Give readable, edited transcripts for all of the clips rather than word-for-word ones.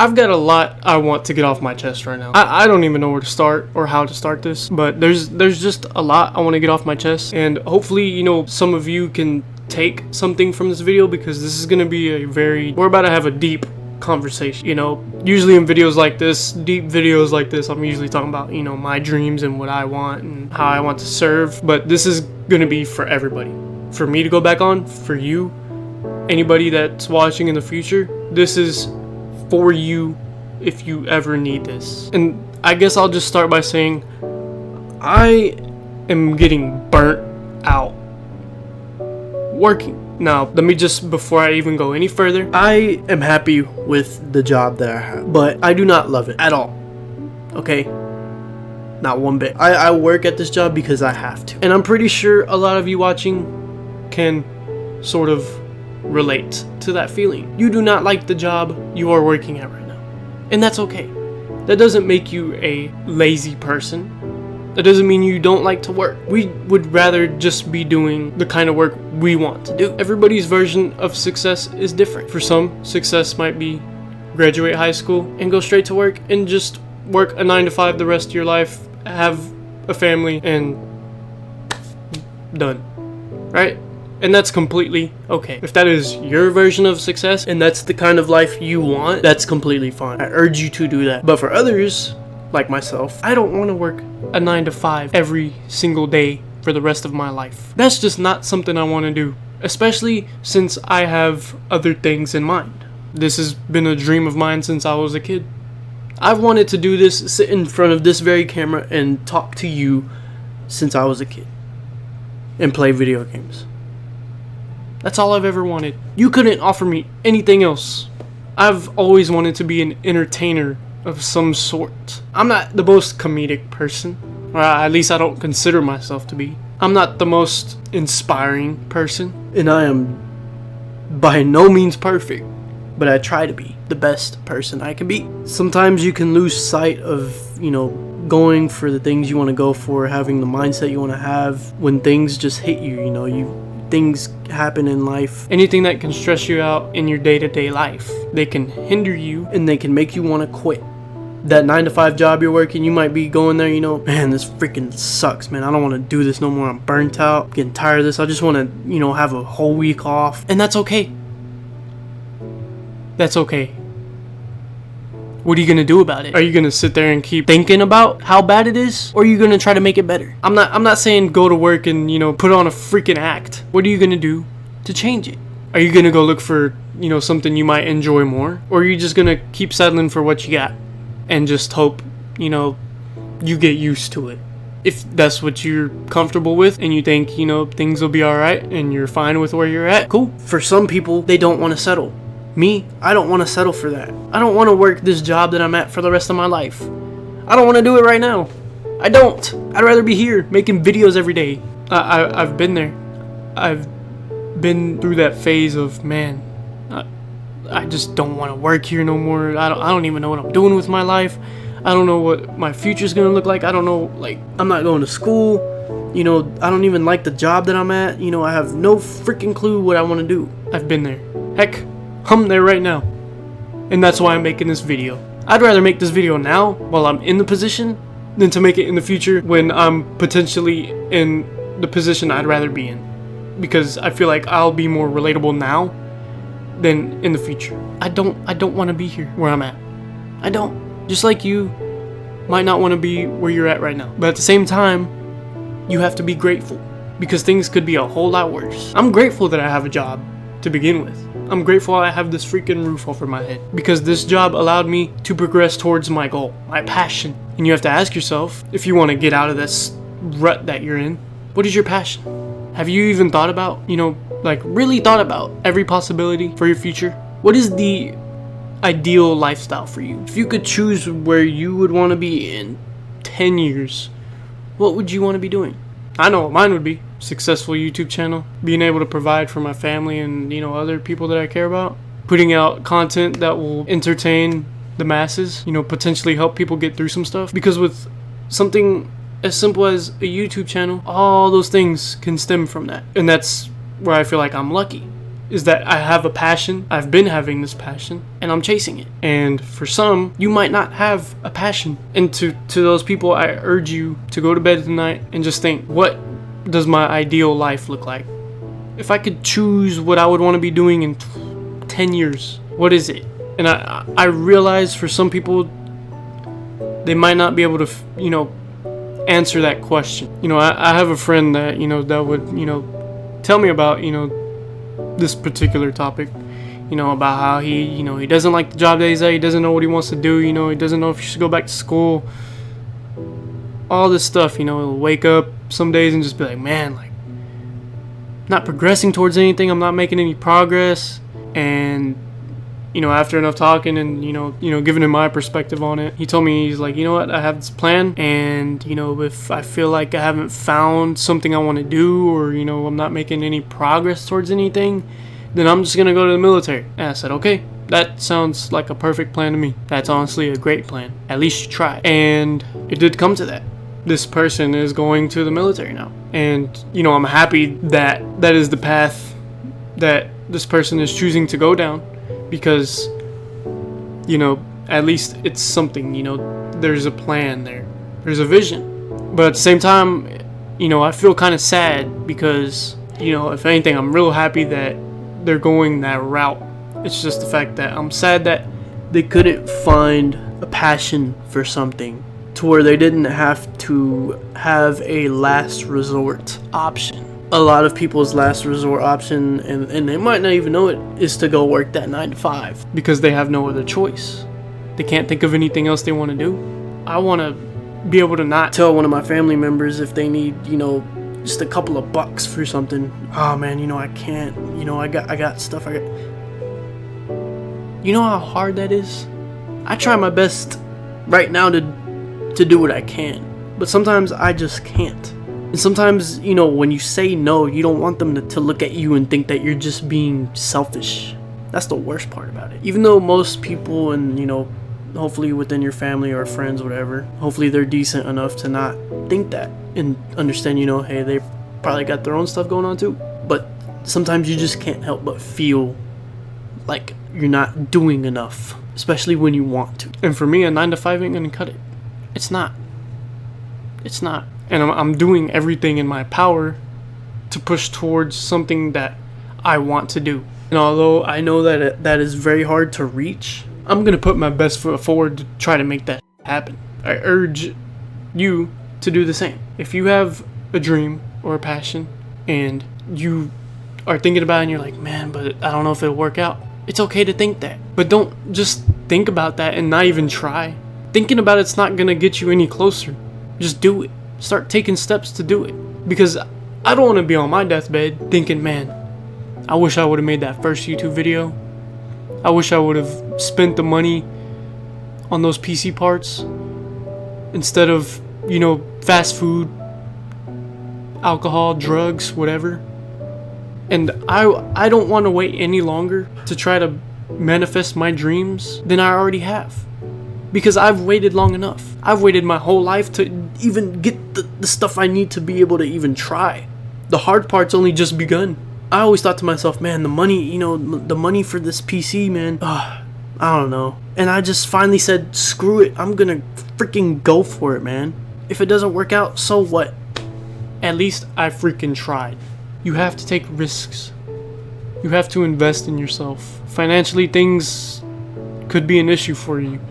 I've got a lot I want to get off my chest right now. I don't even know where to start or how to start this, but there's just a lot I want to get off my chest, and hopefully, you know, some of you can take something from this video, because this is going to be we're about to have a deep conversation. You know, usually in videos like this, deep videos like this, I'm usually talking about, you know, my dreams and what I want and how I want to serve, but this is going to be for everybody. For me to go back on, for you, anybody that's watching in the future, this is for you if you ever need this. And I guess I'll just start by saying I am getting burnt out working. Now, let me just, before I even go any further, I am happy with the job that I have, but I do not love it at all. Okay? Not one bit. I work at this job because I have to. And I'm pretty sure a lot of you watching can sort of relate to that feeling. You do not like the job you are working at right now, and that's okay. That doesn't make you a lazy person. That doesn't mean you don't like to work. We would rather just be doing the kind of work we want to do. Everybody's version of success is different. For some, success might be graduate high school and go straight to work and just work a 9 to 5 the rest of your life, have a family, and done, right? And that's completely okay. If that is your version of success and that's the kind of life you want, that's completely fine. I urge you to do that. But for others, like myself, I don't want to work a 9 to 5 every single day for the rest of my life. That's just not something I want to do, especially since I have other things in mind. This has been a dream of mine since I was a kid. I've wanted to do this, sit in front of this very camera and talk to you since I was a kid and play video games. That's all I've ever wanted. You couldn't offer me anything else. I've always wanted to be an entertainer of some sort. I'm not the most comedic person, or at least I don't consider myself to be. I'm not the most inspiring person, and I am by no means perfect, but I try to be the best person I can be. Sometimes you can lose sight of, you know, going for the things you want to go for, having the mindset you want to have when things just hit you, you know, things happen in life. Anything that can stress you out in your day-to-day life, they can hinder you and they can make you want to quit. That 9 to 5 job you're working, you might be going there, you know, man, this freaking sucks, man. I don't want to do this no more. I'm burnt out. I'm getting tired of this. I just want to, you know, have a whole week off. And that's okay. That's okay. What are you going to do about it? Are you going to sit there and keep thinking about how bad it is? Or are you going to try to make it better? I'm not saying go to work and, you know, put on a freaking act. What are you going to do to change it? Are you going to go look for, you know, something you might enjoy more? Or are you just going to keep settling for what you got and just hope, you know, you get used to it? If that's what you're comfortable with and you think, you know, things will be all right and you're fine with where you're at, cool. For some people, they don't want to settle. Me, I don't want to settle for that. I don't want to work this job that I'm at for the rest of my life. I don't want to do it right now. I don't. I'd rather be here making videos every day. I've been there. I've been through that phase of, man, I just don't want to work here no more. I don't even know what I'm doing with my life. I don't know what my future's going to look like. I don't know, like, I'm not going to school. You know, I don't even like the job that I'm at. You know, I have no freaking clue what I want to do. I've been there. Heck, I'm there right now, and that's why I'm making this video. I'd rather make this video now while I'm in the position than to make it in the future when I'm potentially in the position I'd rather be in, because I feel like I'll be more relatable now than in the future. I don't want to be here where I'm at. I don't. Just like you might not want to be where you're at right now, but at the same time, you have to be grateful, because things could be a whole lot worse. I'm grateful that I have a job to begin with. I'm grateful I have this freaking roof over my head, because this job allowed me to progress towards my goal, my passion. And you have to ask yourself, if you want to get out of this rut that you're in, what is your passion? Have you even thought about, you know, like really thought about every possibility for your future? What is the ideal lifestyle for you? If you could choose where you would want to be in 10 years, what would you want to be doing? I know what mine would be. Successful YouTube channel, being able to provide for my family and, you know, other people that I care about, putting out content that will entertain the masses, you know, potentially help people get through some stuff. Because with something as simple as a YouTube channel, all those things can stem from that. And that's where I feel like I'm lucky. is that I have a passion. I've been having this passion and I'm chasing it. And for some, you might not have a passion. And to those people, I urge you to go to bed tonight and just think, what does my ideal life look like? If I could choose what I would want to be doing in 10 years, what is it? And I realize for some people, they might not be able to, answer that question. I have a friend that, that would, tell me about, this particular topic, about how he doesn't like the job that he's at, he doesn't know what he wants to do, he doesn't know if he should go back to school, all this stuff. He'll wake up some days and just be like, man, like, not progressing towards anything, I'm not making any progress. And after enough talking and giving him my perspective on it, he told me, he's like, you know what, I have this plan, and if I feel like I haven't found something I want to do, or I'm not making any progress towards anything, then I'm just gonna go to the military. And I said, okay, that sounds like a perfect plan to me. That's honestly a great plan. At least you try. And it did come to that. This person is going to the military now, and I'm happy that that is the path that this person is choosing to go down. Because, at least it's something, there's a plan there. There's a vision. But at the same time, I feel kind of sad because, if anything, I'm real happy that they're going that route. It's just the fact that I'm sad that they couldn't find a passion for something to where they didn't have to have a last resort option. A lot of people's last resort option, and they might not even know it, is to go work that 9 to 5 because they have no other choice. They can't think of anything else they want to do. I want to be able to not tell one of my family members if they need, just a couple of bucks for something. Oh man, I can't. I got stuff. You know how hard that is? I try my best right now to do what I can, but sometimes I just can't. And sometimes, when you say no, you don't want them to look at you and think that you're just being selfish. That's the worst part about it. Even though most people, and hopefully within your family or friends, whatever, hopefully they're decent enough to not think that and understand, hey, they probably got their own stuff going on too. But sometimes you just can't help but feel like you're not doing enough, especially when you want to. And for me, a 9 to 5 ain't gonna cut it. It's not. And I'm doing everything in my power to push towards something that I want to do. And although I know that that is very hard to reach, I'm going to put my best foot forward to try to make that happen. I urge you to do the same. If you have a dream or a passion and you are thinking about it and you're like, man, but I don't know if it'll work out. It's okay to think that. But don't just think about that and not even try. Thinking about it's not going to get you any closer. Just do it. Start taking steps to do it. Because I don't want to be on my deathbed thinking, man, I wish I would have made that first YouTube video. I wish I would have spent the money on those PC parts instead of, fast food, alcohol, drugs, whatever. And I don't want to wait any longer to try to manifest my dreams than I already have. Because I've waited long enough. I've waited my whole life to even get the stuff I need to be able to even try. The hard part's only just begun. I always thought to myself, man, the money, the money for this PC, man, I don't know. And I just finally said, screw it. I'm gonna freaking go for it, man. If it doesn't work out, so what? At least I freaking tried. You have to take risks. You have to invest in yourself. Financially, things could be an issue for you.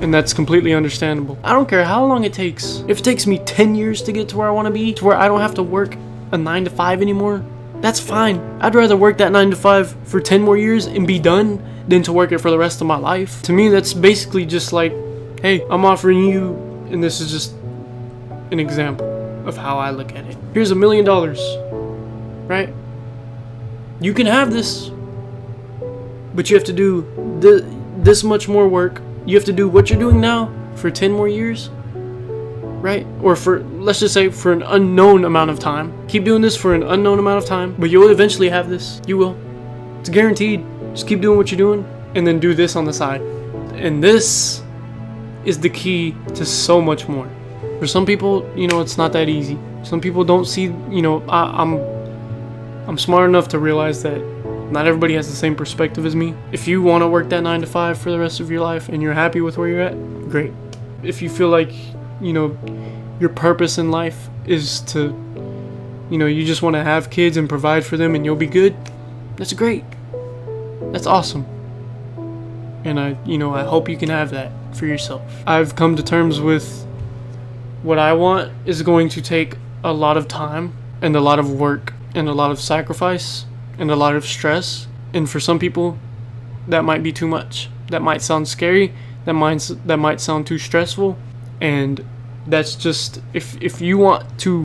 And that's completely understandable. I don't care how long it takes. If it takes me 10 years to get to where I want to be, to where I don't have to work a 9 to 5 anymore, that's fine. I'd rather work that 9 to 5 for 10 more years and be done than to work it for the rest of my life. To me, that's basically just like, hey, I'm offering you, and this is just an example of how I look at it. Here's $1 million, right? You can have this, but you have to do this much more work. You have to do what you're doing now for 10 more years, right? Or for, let's just say, for an unknown amount of time. Keep doing this for an unknown amount of time, but you'll eventually have this. You will. It's guaranteed. Just keep doing what you're doing, and then do this on the side. And this is the key to so much more. For some people, it's not that easy. Some people don't see, I'm smart enough to realize that not everybody has the same perspective as me. If you want to work that 9 to 5 for the rest of your life and you're happy with where you're at, great. If you feel like, your purpose in life is to, you just want to have kids and provide for them and you'll be good, that's great. That's awesome. And I hope you can have that for yourself. I've come to terms with what I want is going to take a lot of time and a lot of work and a lot of sacrifice and a lot of stress. And for some people, that might be too much. That might sound scary. That might sound too stressful. And that's just, if you want to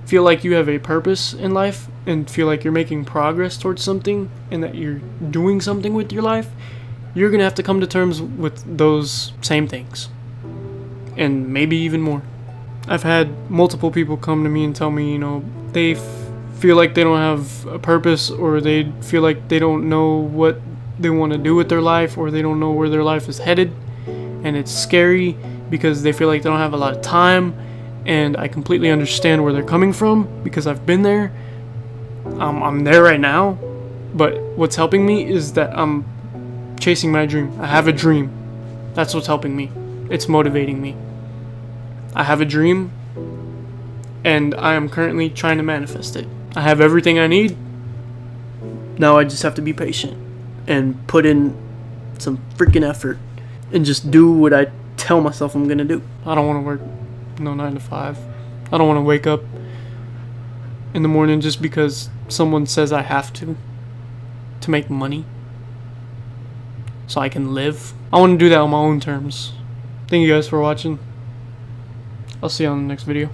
feel like you have a purpose in life and feel like you're making progress towards something and that you're doing something with your life, you're going to have to come to terms with those same things. And maybe even more. I've had multiple people come to me and tell me, they feel like they don't have a purpose, or they feel like they don't know what they want to do with their life, or they don't know where their life is headed. And it's scary because they feel like they don't have a lot of time. And I completely understand where they're coming from because I've been there. I'm there right now. But what's helping me is that I'm chasing my dream. I have a dream. That's what's helping me. It's motivating me. I have a dream, and I am currently trying to manifest it. I have everything I need. Now I just have to be patient and put in some freaking effort and just do what I tell myself I'm gonna do. I don't want to work 9 to 5. I don't want to wake up in the morning just because someone says I have to make money so I can live. I want to do that on my own terms. Thank you guys for watching. I'll see you on the next video.